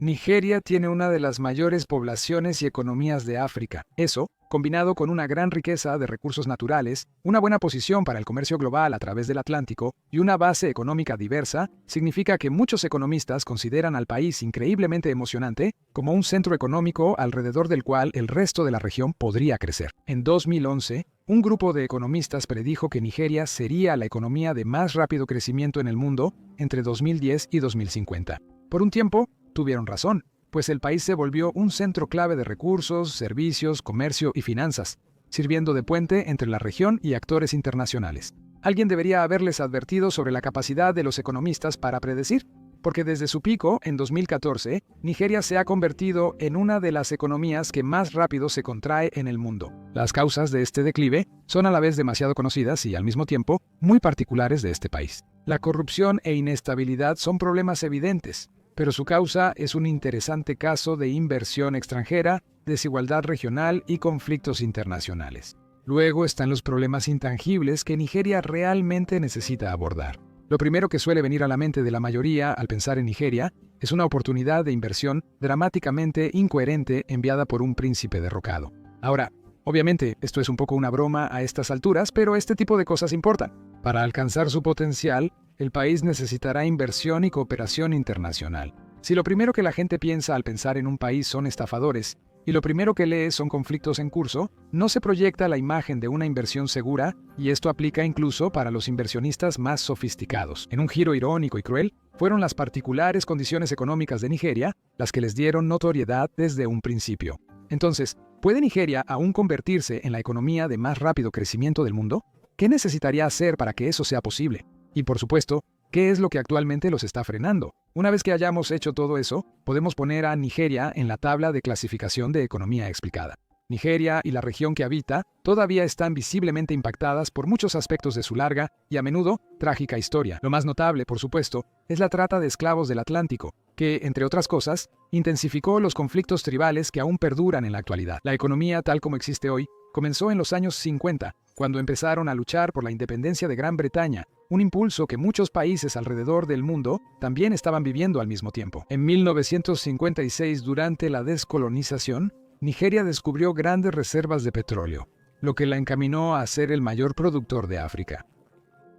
Nigeria tiene una de las mayores poblaciones y economías de África. Eso, combinado con una gran riqueza de recursos naturales, una buena posición para el comercio global a través del Atlántico y una base económica diversa, significa que muchos economistas consideran al país increíblemente emocionante como un centro económico alrededor del cual el resto de la región podría crecer. En 2011, un grupo de economistas predijo que Nigeria sería la economía de más rápido crecimiento en el mundo entre 2010 y 2050. Por un tiempo, tuvieron razón, pues el país se volvió un centro clave de recursos, servicios, comercio y finanzas, sirviendo de puente entre la región y actores internacionales. Alguien debería haberles advertido sobre la capacidad de los economistas para predecir, porque desde su pico, en 2014, Nigeria se ha convertido en una de las economías que más rápido se contrae en el mundo. Las causas de este declive son a la vez demasiado conocidas y, al mismo tiempo, muy particulares de este país. La corrupción e inestabilidad son problemas evidentes, pero su causa es un interesante caso de inversión extranjera, desigualdad regional y conflictos internacionales. Luego están los problemas intangibles que Nigeria realmente necesita abordar. Lo primero que suele venir a la mente de la mayoría al pensar en Nigeria es una oportunidad de inversión dramáticamente incoherente enviada por un príncipe derrocado. Ahora, obviamente, esto es un poco una broma a estas alturas, pero este tipo de cosas importan. Para alcanzar su potencial, el país necesitará inversión y cooperación internacional. Si lo primero que la gente piensa al pensar en un país son estafadores, y lo primero que lee son conflictos en curso, no se proyecta la imagen de una inversión segura, y esto aplica incluso para los inversionistas más sofisticados. En un giro irónico y cruel, fueron las particulares condiciones económicas de Nigeria las que les dieron notoriedad desde un principio. Entonces, ¿puede Nigeria aún convertirse en la economía de más rápido crecimiento del mundo? ¿Qué necesitaría hacer para que eso sea posible? Y por supuesto, ¿qué es lo que actualmente los está frenando? Una vez que hayamos hecho todo eso, podemos poner a Nigeria en la tabla de clasificación de economía explicada. Nigeria y la región que habita todavía están visiblemente impactadas por muchos aspectos de su larga y a menudo trágica historia. Lo más notable, por supuesto, es la trata de esclavos del Atlántico, que, entre otras cosas, intensificó los conflictos tribales que aún perduran en la actualidad. La economía tal como existe hoy comenzó en los años 50, cuando empezaron a luchar por la independencia de Gran Bretaña, un impulso que muchos países alrededor del mundo también estaban viviendo al mismo tiempo. En 1956, durante la descolonización, Nigeria descubrió grandes reservas de petróleo, lo que la encaminó a ser el mayor productor de África.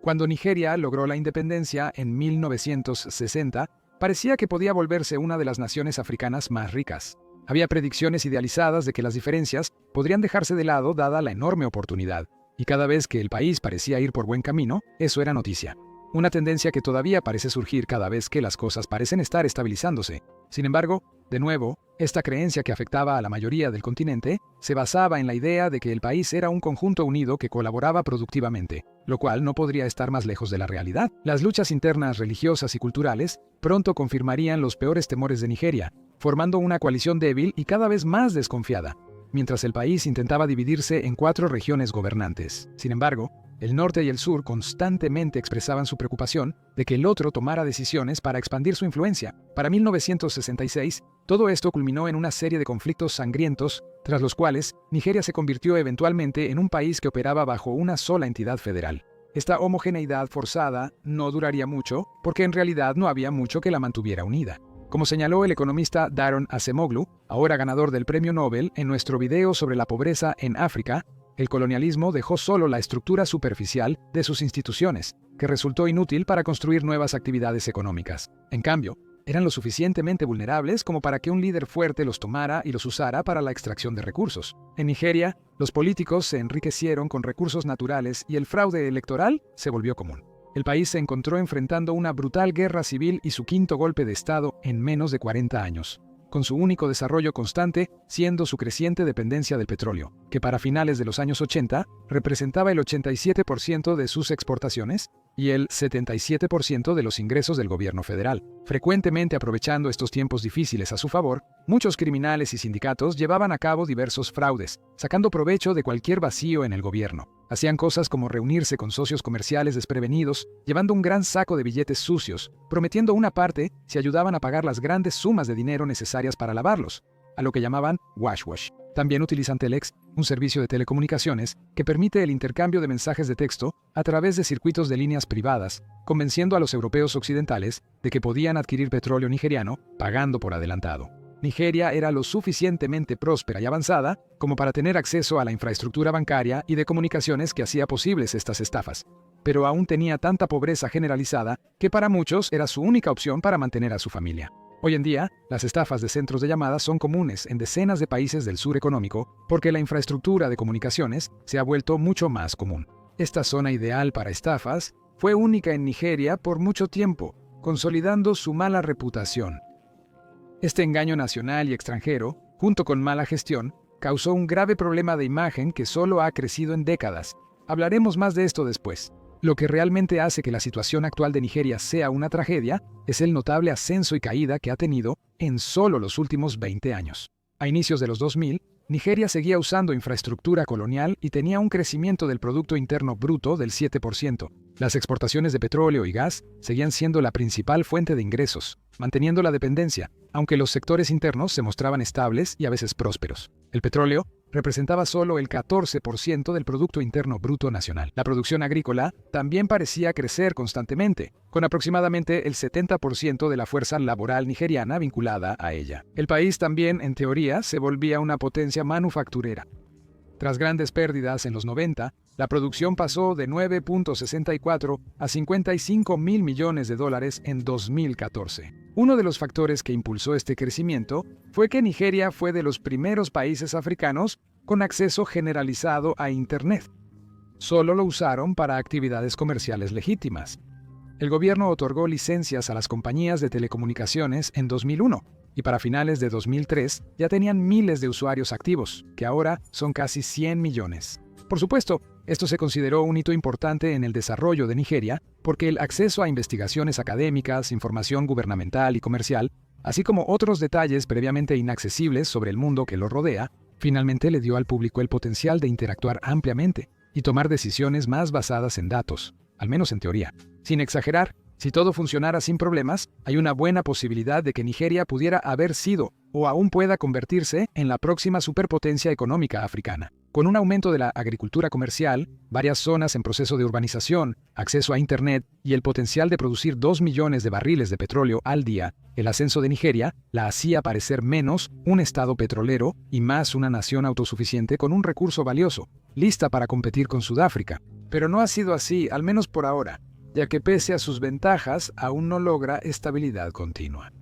Cuando Nigeria logró la independencia en 1960, parecía que podía volverse una de las naciones africanas más ricas. Había predicciones idealizadas de que las diferencias podrían dejarse de lado dada la enorme oportunidad, y cada vez que el país parecía ir por buen camino, eso era noticia. Una tendencia que todavía parece surgir cada vez que las cosas parecen estar estabilizándose. Sin embargo, de nuevo, esta creencia que afectaba a la mayoría del continente se basaba en la idea de que el país era un conjunto unido que colaboraba productivamente, lo cual no podría estar más lejos de la realidad. Las luchas internas religiosas y culturales pronto confirmarían los peores temores de Nigeria, formando una coalición débil y cada vez más desconfiada, mientras el país intentaba dividirse en 4 regiones gobernantes. Sin embargo, el norte y el sur constantemente expresaban su preocupación de que el otro tomara decisiones para expandir su influencia. Para 1966, todo esto culminó en una serie de conflictos sangrientos, tras los cuales Nigeria se convirtió eventualmente en un país que operaba bajo una sola entidad federal. Esta homogeneidad forzada no duraría mucho, porque en realidad no había mucho que la mantuviera unida. Como señaló el economista Daron Acemoglu, ahora ganador del Premio Nobel, en nuestro video sobre la pobreza en África, el colonialismo dejó solo la estructura superficial de sus instituciones, que resultó inútil para construir nuevas actividades económicas. En cambio, eran lo suficientemente vulnerables como para que un líder fuerte los tomara y los usara para la extracción de recursos. En Nigeria, los políticos se enriquecieron con recursos naturales y el fraude electoral se volvió común. El país se encontró enfrentando una brutal guerra civil y su 5º golpe de Estado en menos de 40 años, con su único desarrollo constante siendo su creciente dependencia del petróleo, que para finales de los años 80 representaba el 87% de sus exportaciones y el 77% de los ingresos del gobierno federal. Frecuentemente aprovechando estos tiempos difíciles a su favor, muchos criminales y sindicatos llevaban a cabo diversos fraudes, sacando provecho de cualquier vacío en el gobierno. Hacían cosas como reunirse con socios comerciales desprevenidos, llevando un gran saco de billetes sucios, prometiendo una parte si ayudaban a pagar las grandes sumas de dinero necesarias para lavarlos, a lo que llamaban wash-wash. También utilizan Telex, un servicio de telecomunicaciones que permite el intercambio de mensajes de texto a través de circuitos de líneas privadas, convenciendo a los europeos occidentales de que podían adquirir petróleo nigeriano pagando por adelantado. Nigeria era lo suficientemente próspera y avanzada como para tener acceso a la infraestructura bancaria y de comunicaciones que hacía posibles estas estafas, pero aún tenía tanta pobreza generalizada que para muchos era su única opción para mantener a su familia. Hoy en día, las estafas de centros de llamadas son comunes en decenas de países del sur económico porque la infraestructura de comunicaciones se ha vuelto mucho más común. Esta zona ideal para estafas fue única en Nigeria por mucho tiempo, consolidando su mala reputación. Este engaño nacional y extranjero, junto con mala gestión, causó un grave problema de imagen que solo ha crecido en décadas. Hablaremos más de esto después. Lo que realmente hace que la situación actual de Nigeria sea una tragedia es el notable ascenso y caída que ha tenido en solo los últimos 20 años. A inicios de los 2000, Nigeria seguía usando infraestructura colonial y tenía un crecimiento del Producto Interno Bruto del 7%. Las exportaciones de petróleo y gas seguían siendo la principal fuente de ingresos, manteniendo la dependencia, aunque los sectores internos se mostraban estables y a veces prósperos. El petróleo representaba solo el 14% del Producto Interno Bruto nacional. La producción agrícola también parecía crecer constantemente, con aproximadamente el 70% de la fuerza laboral nigeriana vinculada a ella. El país también, en teoría, se volvía una potencia manufacturera. Tras grandes pérdidas en los 90, la producción pasó de 9.64 a 55 mil millones de dólares en 2014. Uno de los factores que impulsó este crecimiento fue que Nigeria fue de los primeros países africanos con acceso generalizado a Internet. Solo lo usaron para actividades comerciales legítimas. El gobierno otorgó licencias a las compañías de telecomunicaciones en 2001, y para finales de 2003 ya tenían miles de usuarios activos, que ahora son casi 100 millones. Por supuesto, esto se consideró un hito importante en el desarrollo de Nigeria porque el acceso a investigaciones académicas, información gubernamental y comercial, así como otros detalles previamente inaccesibles sobre el mundo que lo rodea, finalmente le dio al público el potencial de interactuar ampliamente y tomar decisiones más basadas en datos, al menos en teoría. Sin exagerar, si todo funcionara sin problemas, hay una buena posibilidad de que Nigeria pudiera haber sido o aún pueda convertirse en la próxima superpotencia económica africana. Con un aumento de la agricultura comercial, varias zonas en proceso de urbanización, acceso a Internet y el potencial de producir 2 millones de barriles de petróleo al día, el ascenso de Nigeria la hacía parecer menos un estado petrolero y más una nación autosuficiente con un recurso valioso, lista para competir con Sudáfrica. Pero no ha sido así, al menos por ahora, ya que pese a sus ventajas, aún no logra estabilidad continua.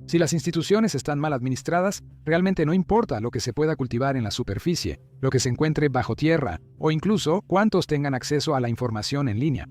Si las instituciones están mal administradas, realmente no importa lo que se pueda cultivar en la superficie, lo que se encuentre bajo tierra, o incluso cuántos tengan acceso a la información en línea.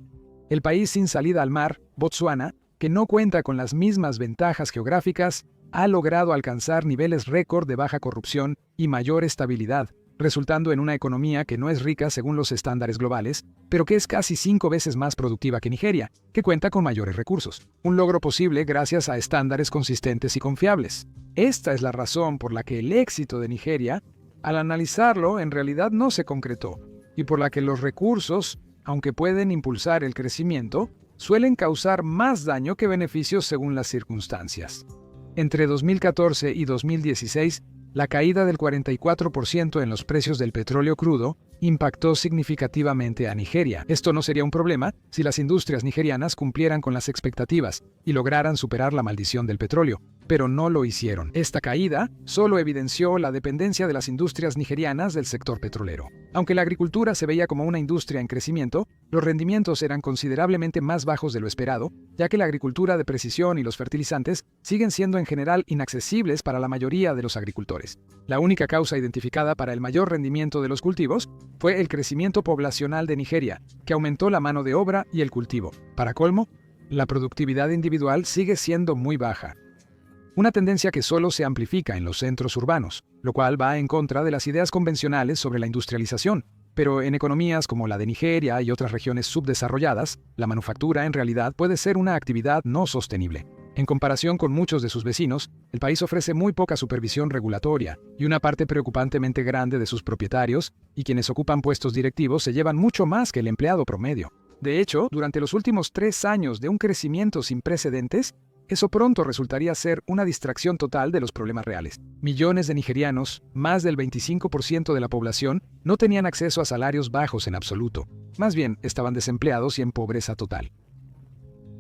El país sin salida al mar, Botsuana, que no cuenta con las mismas ventajas geográficas, ha logrado alcanzar niveles récord de baja corrupción y mayor estabilidad, resultando en una economía que no es rica según los estándares globales, pero que es casi 5 veces más productiva que Nigeria, que cuenta con mayores recursos. Un logro posible gracias a estándares consistentes y confiables. Esta es la razón por la que el éxito de Nigeria, al analizarlo, en realidad no se concretó, y por la que los recursos, aunque pueden impulsar el crecimiento, suelen causar más daño que beneficios según las circunstancias. Entre 2014 y 2016, la caída del 44% en los precios del petróleo crudo impactó significativamente a Nigeria. Esto no sería un problema si las industrias nigerianas cumplieran con las expectativas y lograran superar la maldición del petróleo, pero no lo hicieron. Esta caída solo evidenció la dependencia de las industrias nigerianas del sector petrolero. Aunque la agricultura se veía como una industria en crecimiento, los rendimientos eran considerablemente más bajos de lo esperado, ya que la agricultura de precisión y los fertilizantes siguen siendo en general inaccesibles para la mayoría de los agricultores. La única causa identificada para el mayor rendimiento de los cultivos fue el crecimiento poblacional de Nigeria, que aumentó la mano de obra y el cultivo. Para colmo, la productividad individual sigue siendo muy baja. Una tendencia que solo se amplifica en los centros urbanos, lo cual va en contra de las ideas convencionales sobre la industrialización. Pero en economías como la de Nigeria y otras regiones subdesarrolladas, la manufactura en realidad puede ser una actividad no sostenible. En comparación con muchos de sus vecinos, el país ofrece muy poca supervisión regulatoria y una parte preocupantemente grande de sus propietarios y quienes ocupan puestos directivos se llevan mucho más que el empleado promedio. De hecho, durante los últimos 3 años de un crecimiento sin precedentes, eso pronto resultaría ser una distracción total de los problemas reales. Millones de nigerianos, más del 25% de la población, no tenían acceso a salarios bajos en absoluto. Más bien, estaban desempleados y en pobreza total.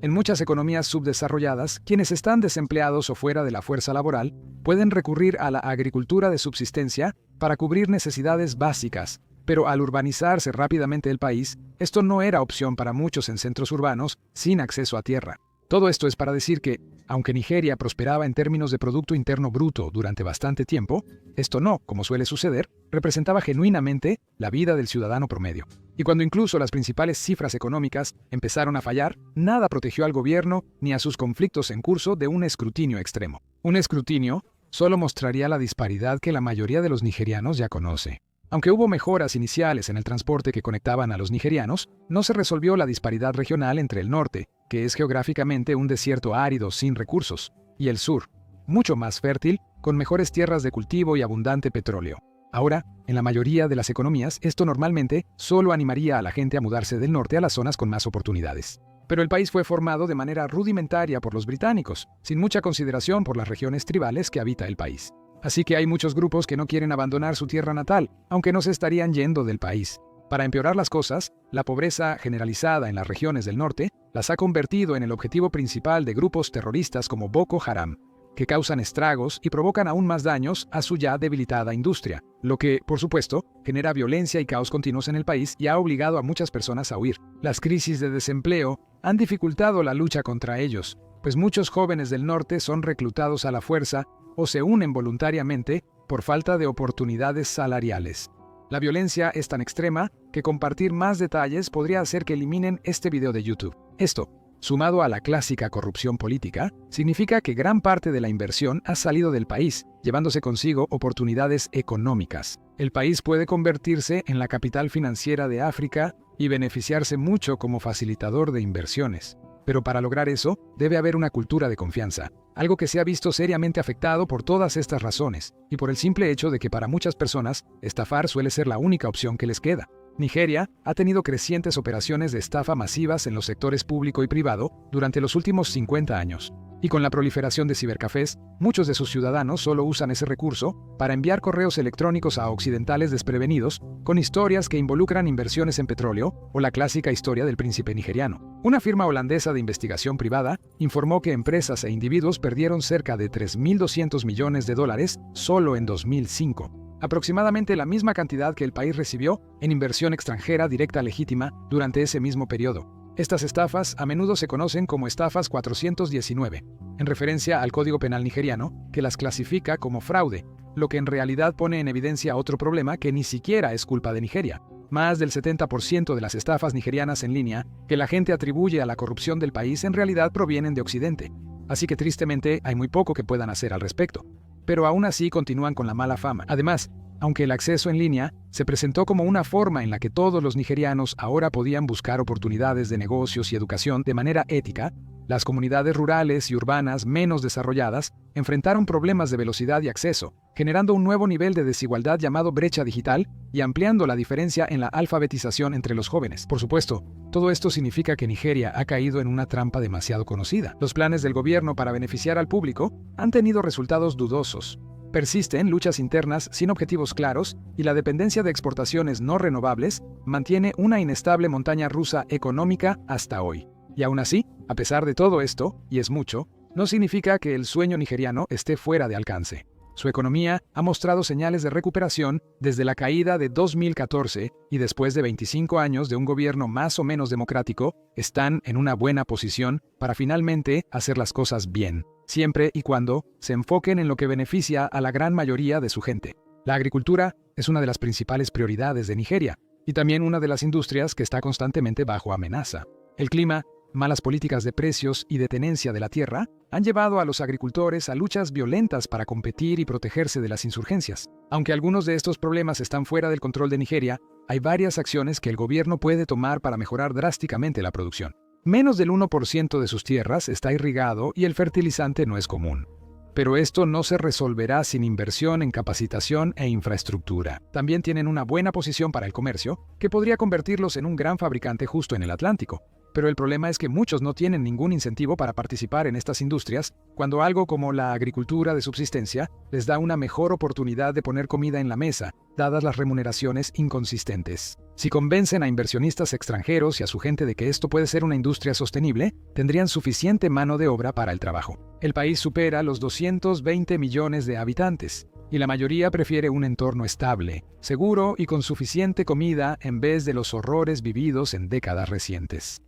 En muchas economías subdesarrolladas, quienes están desempleados o fuera de la fuerza laboral pueden recurrir a la agricultura de subsistencia para cubrir necesidades básicas, pero al urbanizarse rápidamente el país, esto no era opción para muchos en centros urbanos sin acceso a tierra. Todo esto es para decir que, aunque Nigeria prosperaba en términos de Producto Interno Bruto durante bastante tiempo, esto no, como suele suceder, representaba genuinamente la vida del ciudadano promedio. Y cuando incluso las principales cifras económicas empezaron a fallar, nada protegió al gobierno ni a sus conflictos en curso de un escrutinio extremo. Un escrutinio solo mostraría la disparidad que la mayoría de los nigerianos ya conoce. Aunque hubo mejoras iniciales en el transporte que conectaban a los nigerianos, no se resolvió la disparidad regional entre el norte, que es geográficamente un desierto árido sin recursos, y el sur, mucho más fértil, con mejores tierras de cultivo y abundante petróleo. Ahora, en la mayoría de las economías, esto normalmente solo animaría a la gente a mudarse del norte a las zonas con más oportunidades. Pero el país fue formado de manera rudimentaria por los británicos, sin mucha consideración por las regiones tribales que habita el país. Así que hay muchos grupos que no quieren abandonar su tierra natal, aunque no se estarían yendo del país. Para empeorar las cosas, la pobreza generalizada en las regiones del norte las ha convertido en el objetivo principal de grupos terroristas como Boko Haram, que causan estragos y provocan aún más daños a su ya debilitada industria, lo que, por supuesto, genera violencia y caos continuos en el país y ha obligado a muchas personas a huir. Las crisis de desempleo han dificultado la lucha contra ellos, pues muchos jóvenes del norte son reclutados a la fuerza o se unen voluntariamente por falta de oportunidades salariales. La violencia es tan extrema que compartir más detalles podría hacer que eliminen este video de YouTube. Esto, sumado a la clásica corrupción política, significa que gran parte de la inversión ha salido del país, llevándose consigo oportunidades económicas. El país puede convertirse en la capital financiera de África y beneficiarse mucho como facilitador de inversiones. Pero para lograr eso, debe haber una cultura de confianza, algo que se ha visto seriamente afectado por todas estas razones, y por el simple hecho de que para muchas personas, estafar suele ser la única opción que les queda. Nigeria ha tenido crecientes operaciones de estafa masivas en los sectores público y privado durante los últimos 50 años. Y con la proliferación de cibercafés, muchos de sus ciudadanos solo usan ese recurso para enviar correos electrónicos a occidentales desprevenidos con historias que involucran inversiones en petróleo o la clásica historia del príncipe nigeriano. Una firma holandesa de investigación privada informó que empresas e individuos perdieron cerca de $3.200 millones solo en 2005. Aproximadamente la misma cantidad que el país recibió en inversión extranjera directa legítima durante ese mismo periodo. Estas estafas a menudo se conocen como estafas 419, en referencia al Código Penal nigeriano, que las clasifica como fraude, lo que en realidad pone en evidencia otro problema que ni siquiera es culpa de Nigeria. Más del 70% de las estafas nigerianas en línea que la gente atribuye a la corrupción del país en realidad provienen de Occidente, así que tristemente hay muy poco que puedan hacer al respecto. Pero aún así continúan con la mala fama. Además, aunque el acceso en línea se presentó como una forma en la que todos los nigerianos ahora podían buscar oportunidades de negocios y educación de manera ética, las comunidades rurales y urbanas menos desarrolladas enfrentaron problemas de velocidad y acceso, generando un nuevo nivel de desigualdad llamado brecha digital y ampliando la diferencia en la alfabetización entre los jóvenes. Por supuesto, todo esto significa que Nigeria ha caído en una trampa demasiado conocida. Los planes del gobierno para beneficiar al público han tenido resultados dudosos. Persisten luchas internas sin objetivos claros y la dependencia de exportaciones no renovables mantiene una inestable montaña rusa económica hasta hoy. Y aún así, a pesar de todo esto, y es mucho, no significa que el sueño nigeriano esté fuera de alcance. Su economía ha mostrado señales de recuperación desde la caída de 2014 y después de 25 años de un gobierno más o menos democrático, están en una buena posición para finalmente hacer las cosas bien, siempre y cuando se enfoquen en lo que beneficia a la gran mayoría de su gente. La agricultura es una de las principales prioridades de Nigeria y también una de las industrias que está constantemente bajo amenaza. El clima, malas políticas de precios y de tenencia de la tierra han llevado a los agricultores a luchas violentas para competir y protegerse de las insurgencias. Aunque algunos de estos problemas están fuera del control de Nigeria, hay varias acciones que el gobierno puede tomar para mejorar drásticamente la producción. Menos del 1% de sus tierras está irrigado y el fertilizante no es común. Pero esto no se resolverá sin inversión en capacitación e infraestructura. También tienen una buena posición para el comercio, que podría convertirlos en un gran fabricante justo en el Atlántico. Pero el problema es que muchos no tienen ningún incentivo para participar en estas industrias, cuando algo como la agricultura de subsistencia les da una mejor oportunidad de poner comida en la mesa, dadas las remuneraciones inconsistentes. Si convencen a inversionistas extranjeros y a su gente de que esto puede ser una industria sostenible, tendrían suficiente mano de obra para el trabajo. El país supera los 220 millones de habitantes, y la mayoría prefiere un entorno estable, seguro y con suficiente comida en vez de los horrores vividos en décadas recientes.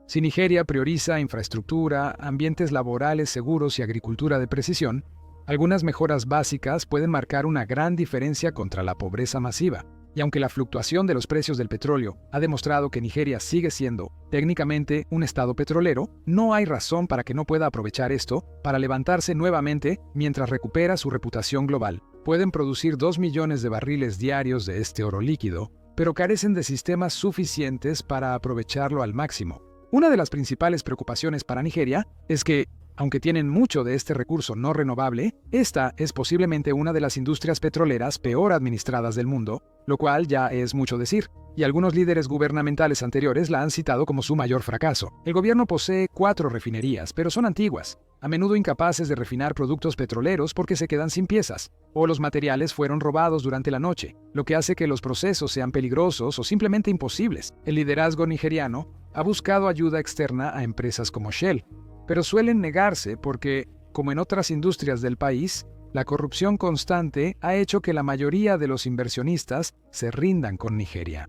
Si Nigeria prioriza infraestructura, ambientes laborales seguros y agricultura de precisión, algunas mejoras básicas pueden marcar una gran diferencia contra la pobreza masiva. Y aunque la fluctuación de los precios del petróleo ha demostrado que Nigeria sigue siendo, técnicamente, un estado petrolero, no hay razón para que no pueda aprovechar esto para levantarse nuevamente mientras recupera su reputación global. Pueden producir 2 millones de barriles diarios de este oro líquido, pero carecen de sistemas suficientes para aprovecharlo al máximo. Una de las principales preocupaciones para Nigeria es que, aunque tienen mucho de este recurso no renovable, esta es posiblemente una de las industrias petroleras peor administradas del mundo, lo cual ya es mucho decir, y algunos líderes gubernamentales anteriores la han citado como su mayor fracaso. El gobierno posee 4 refinerías, pero son antiguas, a menudo incapaces de refinar productos petroleros porque se quedan sin piezas, o los materiales fueron robados durante la noche, lo que hace que los procesos sean peligrosos o simplemente imposibles. El liderazgo nigeriano ha buscado ayuda externa a empresas como Shell, pero suelen negarse porque, como en otras industrias del país, la corrupción constante ha hecho que la mayoría de los inversionistas se rindan con Nigeria.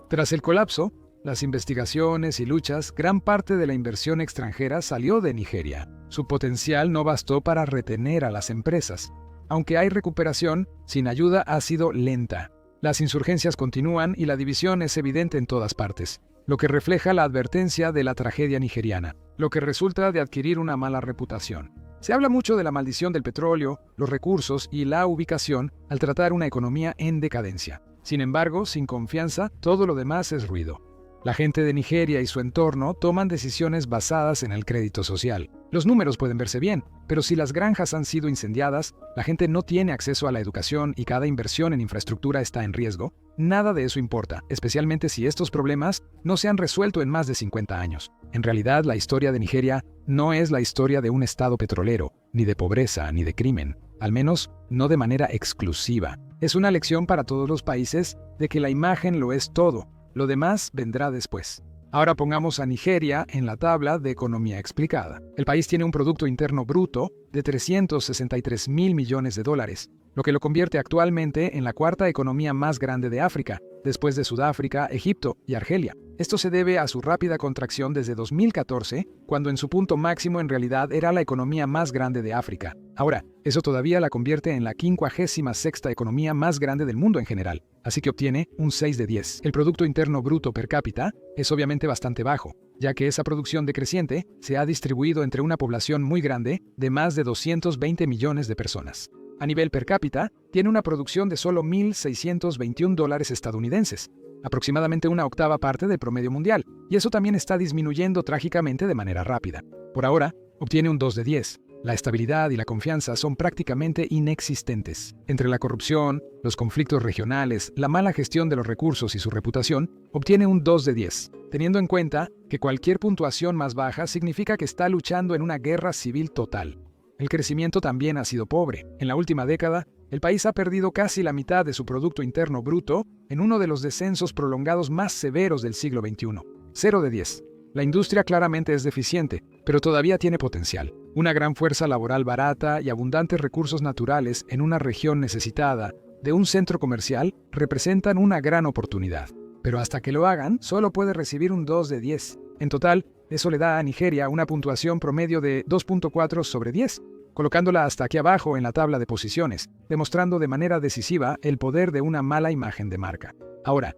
Tras el colapso, las investigaciones y luchas, gran parte de la inversión extranjera salió de Nigeria. Su potencial no bastó para retener a las empresas. Aunque hay recuperación, sin ayuda ha sido lenta. Las insurgencias continúan y la división es evidente en todas partes, lo que refleja la advertencia de la tragedia nigeriana, lo que resulta de adquirir una mala reputación. Se habla mucho de la maldición del petróleo, los recursos y la ubicación al tratar una economía en decadencia. Sin embargo, sin confianza, todo lo demás es ruido. La gente de Nigeria y su entorno toman decisiones basadas en el crédito social. Los números pueden verse bien, pero si las granjas han sido incendiadas, la gente no tiene acceso a la educación y cada inversión en infraestructura está en riesgo, nada de eso importa, especialmente si estos problemas no se han resuelto en más de 50 años. En realidad, la historia de Nigeria no es la historia de un estado petrolero, ni de pobreza, ni de crimen, al menos no de manera exclusiva. Es una lección para todos los países de que la imagen lo es todo. Lo demás vendrá después. Ahora pongamos a Nigeria en la tabla de economía explicada. El país tiene un Producto Interno Bruto de 363.000 millones de dólares, lo que lo convierte actualmente en la 4ª economía más grande de África, después de Sudáfrica, Egipto y Argelia. Esto se debe a su rápida contracción desde 2014, cuando en su punto máximo en realidad era la economía más grande de África. Ahora, eso todavía la convierte en la 56ª economía más grande del mundo en general, así que obtiene un 6 de 10. El Producto Interno Bruto per cápita es obviamente bastante bajo, ya que esa producción decreciente se ha distribuido entre una población muy grande de más de 220 millones de personas. A nivel per cápita, tiene una producción de solo $1.621 estadounidenses, aproximadamente una 1/8 parte del promedio mundial, y eso también está disminuyendo trágicamente de manera rápida. Por ahora, obtiene un 2 de 10. La estabilidad y la confianza son prácticamente inexistentes. Entre la corrupción, los conflictos regionales, la mala gestión de los recursos y su reputación, obtiene un 2 de 10, teniendo en cuenta que cualquier puntuación más baja significa que está luchando en una guerra civil total. El crecimiento también ha sido pobre. En la última década, el país ha perdido casi la mitad de su Producto Interno Bruto en uno de los descensos prolongados más severos del siglo XXI. 0 de 10. La industria claramente es deficiente, pero todavía tiene potencial. Una gran fuerza laboral barata y abundantes recursos naturales en una región necesitada de un centro comercial representan una gran oportunidad. Pero hasta que lo hagan, solo puede recibir un 2 de 10. En total, eso le da a Nigeria una puntuación promedio de 2.4 sobre 10, colocándola hasta aquí abajo en la tabla de posiciones, demostrando de manera decisiva el poder de una mala imagen de marca. Ahora,